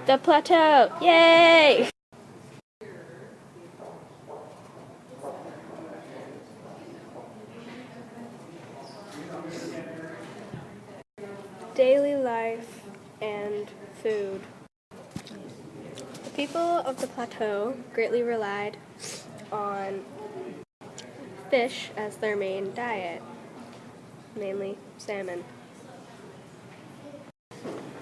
The plateau! Yay! Daily life and food. The people of the plateau greatly relied on fish as their main diet, mainly salmon.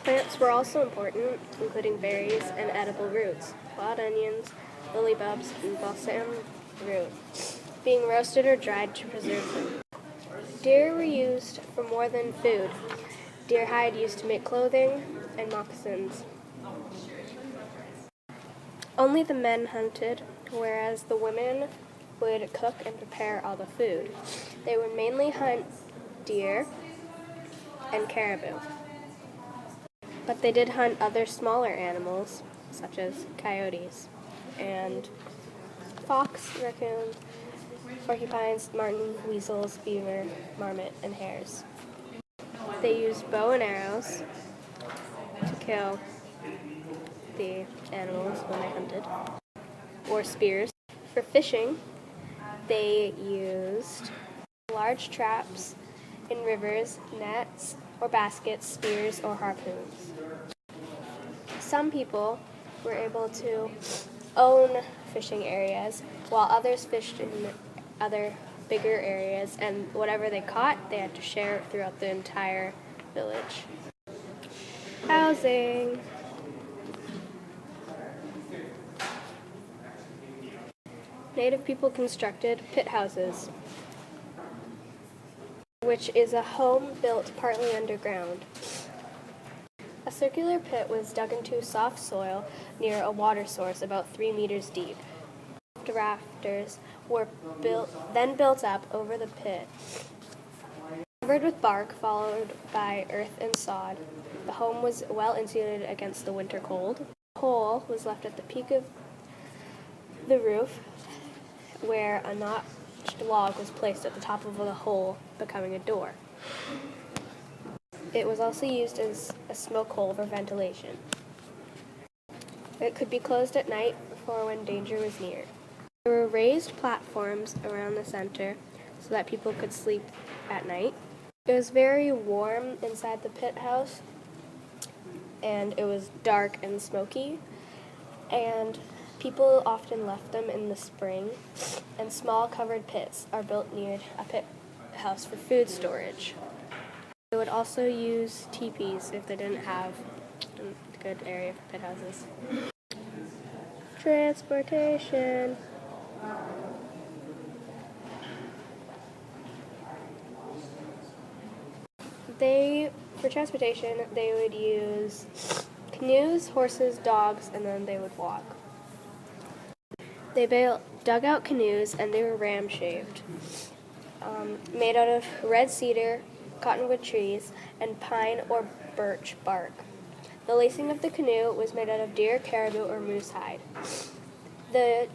Plants were also important, including berries and edible roots, wild onions, lily bulbs, and balsam root, being roasted or dried to preserve them. Deer were used for more than food. Deer hide used to make clothing and moccasins. Only the men hunted, whereas the women would cook and prepare all the food. They would mainly hunt deer and caribou. But they did hunt other smaller animals, such as coyotes and fox, raccoon, porcupines, marten, weasels, beaver, marmot, and hares. They used bow and arrows to kill the animals when they hunted, or spears. For fishing, they used large traps in rivers, nets, or baskets, spears, or harpoons. Some people were able to own fishing areas, while others fished in other bigger areas, and whatever they caught, they had to share it throughout the entire village. Housing. Native people constructed pit houses, which is a home built partly underground. A circular pit was dug into soft soil near a water source about 3 meters deep. Rafters were then built up over the pit, covered with bark, followed by earth and sod. The home was well insulated against the winter cold. A hole was left at the peak of the roof, where a notched log was placed at the top of the hole, becoming a door. It was also used as a smoke hole for ventilation. It could be closed at night or when danger was near. There were raised platforms around the center so that people could sleep at night. It was very warm inside the pit house, and it was dark and smoky, and people often left them in the spring, and small covered pits are built near a pit house for food storage. They would also use teepees if they didn't have a good area for pit houses. Transportation. For transportation, they would use canoes, horses, dogs, and then they would walk. They dug out canoes, and they were ram-shaped, made out of red cedar, cottonwood trees, and pine or birch bark. The lacing of the canoe was made out of deer, caribou, or moose hide. The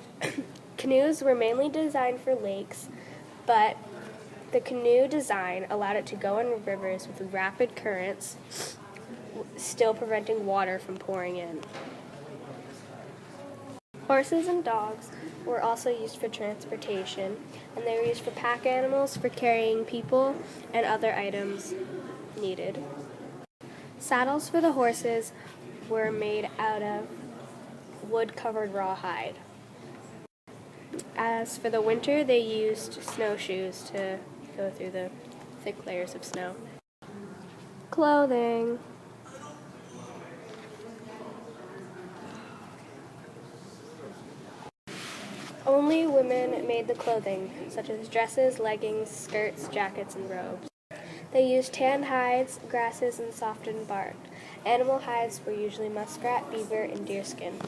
canoes were mainly designed for lakes, but the canoe design allowed it to go in rivers with rapid currents, still preventing water from pouring in. Horses and dogs were also used for transportation, and they were used for pack animals for carrying people and other items needed. Saddles for the horses were made out of wood-covered rawhide. As for the winter, they used snowshoes to go through the thick layers of snow. Clothing. Only women made the clothing, such as dresses, leggings, skirts, jackets, and robes. They used tanned hides, grasses, and softened bark. Animal hides were usually muskrat, beaver, and deerskin.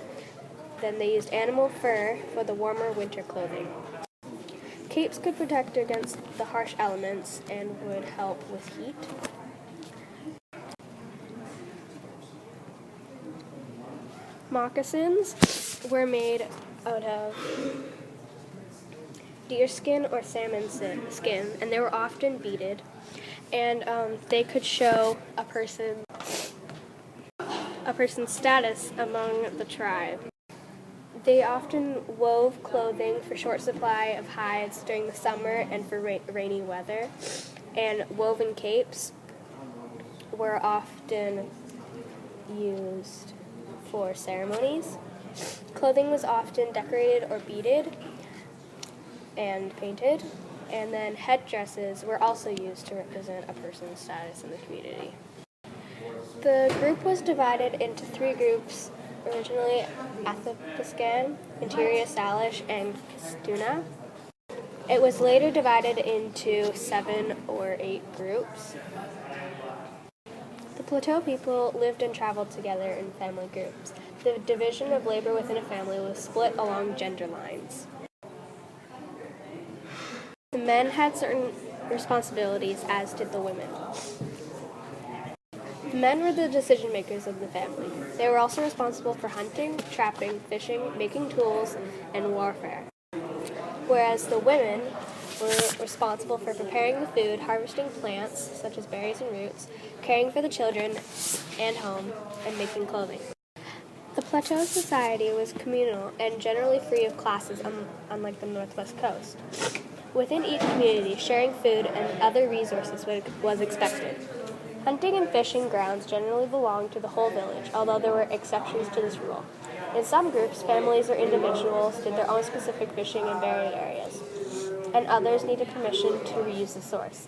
Then they used animal fur for the warmer winter clothing. Capes could protect against the harsh elements and would help with heat. Moccasins were made out of deerskin or salmon skin, and they were often beaded, and they could show a a person's status among the tribe. They often wove clothing for short supply of hides during the summer and for rainy weather, and woven capes were often used for ceremonies. Clothing was often decorated or beaded and painted, and then headdresses were also used to represent a person's status in the community. The group was divided into 3 groups, originally Athabascan, Interior Salish, and Kastuna. It was later divided into 7 or 8 groups. The Plateau people lived and traveled together in family groups. The division of labor within a family was split along gender lines. The men had certain responsibilities, as did the women. The men were the decision makers of the family. They were also responsible for hunting, trapping, fishing, making tools, and warfare. Whereas the women were responsible for preparing the food, harvesting plants, such as berries and roots, caring for the children and home, and making clothing. The Plateau society was communal and generally free of classes, unlike the Northwest Coast. Within each community, sharing food and other resources was expected. Hunting and fishing grounds generally belonged to the whole village, although there were exceptions to this rule. In some groups, families or individuals did their own specific fishing in varied areas, and others needed permission to reuse the source.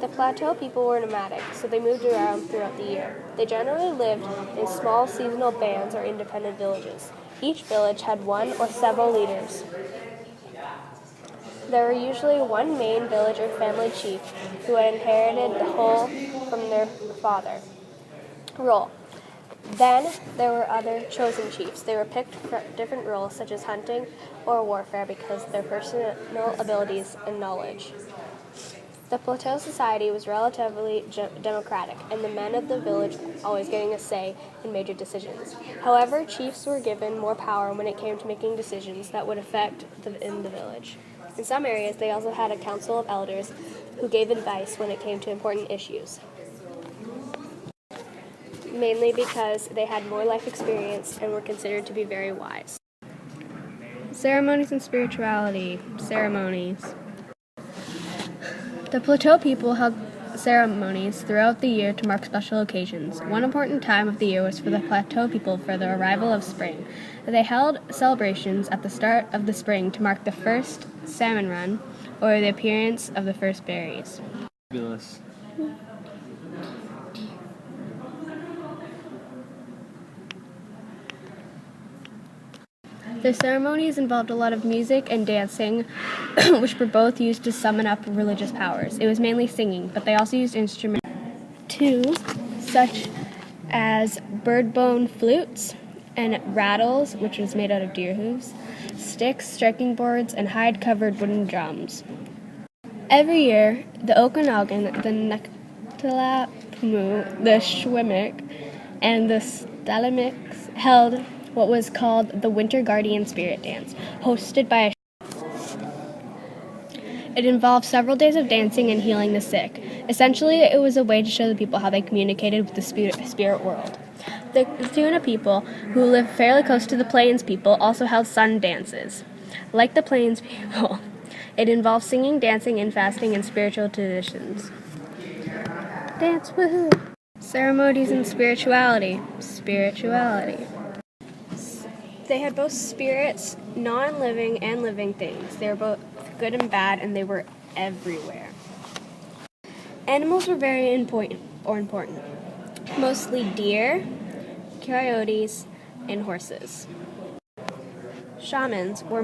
The Plateau people were nomadic, so they moved around throughout the year. They generally lived in small seasonal bands or independent villages. Each village had one or several leaders. There were usually one main village or family chief who had inherited the whole from their father. Role. Then there were other chosen chiefs. They were picked for different roles such as hunting or warfare because of their personal abilities and knowledge. The Plateau society was relatively democratic, and the men of the village always getting a say in major decisions. However, chiefs were given more power when it came to making decisions that would affect in the village. In some areas, they also had a council of elders who gave advice when it came to important issues, mainly because they had more life experience and were considered to be very wise. Ceremonies and spirituality. Ceremonies. The Plateau people held ceremonies throughout the year to mark special occasions. One important time of the year was for the Plateau people for the arrival of spring. They held celebrations at the start of the spring to mark the first salmon run or the appearance of the first berries. Fabulous. The ceremonies involved a lot of music and dancing, which were both used to summon up religious powers. It was mainly singing, but they also used instruments too, such as bird bone flutes and rattles, which was made out of deer hooves, sticks, striking boards, and hide-covered wooden drums. Every year, the Okanagan, the Nektalapmu, the Schwimmick, and the Stalimiks held what was called the Winter Guardian Spirit Dance, hosted by a It involved several days of dancing and healing the sick. Essentially, it was a way to show the people how they communicated with the spirit world. The Tuna people, who lived fairly close to the Plains people, also held sun dances. Like the Plains people, it involved singing, dancing, and fasting in spiritual traditions. Dance, woohoo! Ceremonies and spirituality. Spirituality. They had both spirits, non-living and living things. They were both good and bad, and they were everywhere. Animals were very important. Mostly deer, coyotes, and horses. Shamans were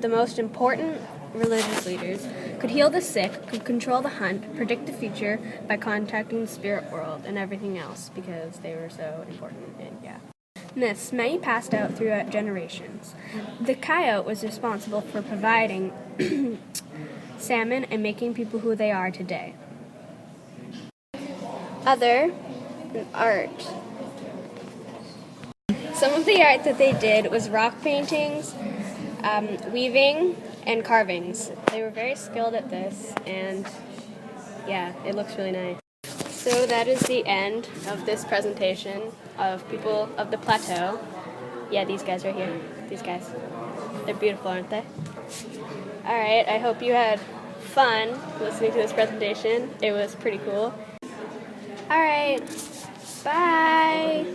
the most important religious leaders, could heal the sick, could control the hunt, predict the future by contacting the spirit world and everything else because they were so important, and yeah. Myths, many passed out throughout generations. The coyote was responsible for providing salmon and making people who they are today. Other art. Some of the art that they did was rock paintings, weaving, and carvings. They were very skilled at this, and yeah, it looks really nice. So that is the end of this presentation of people of the plateau. Yeah, these guys right here. These guys. They're beautiful, aren't they? Alright, I hope you had fun listening to this presentation. It was pretty cool. Alright, bye!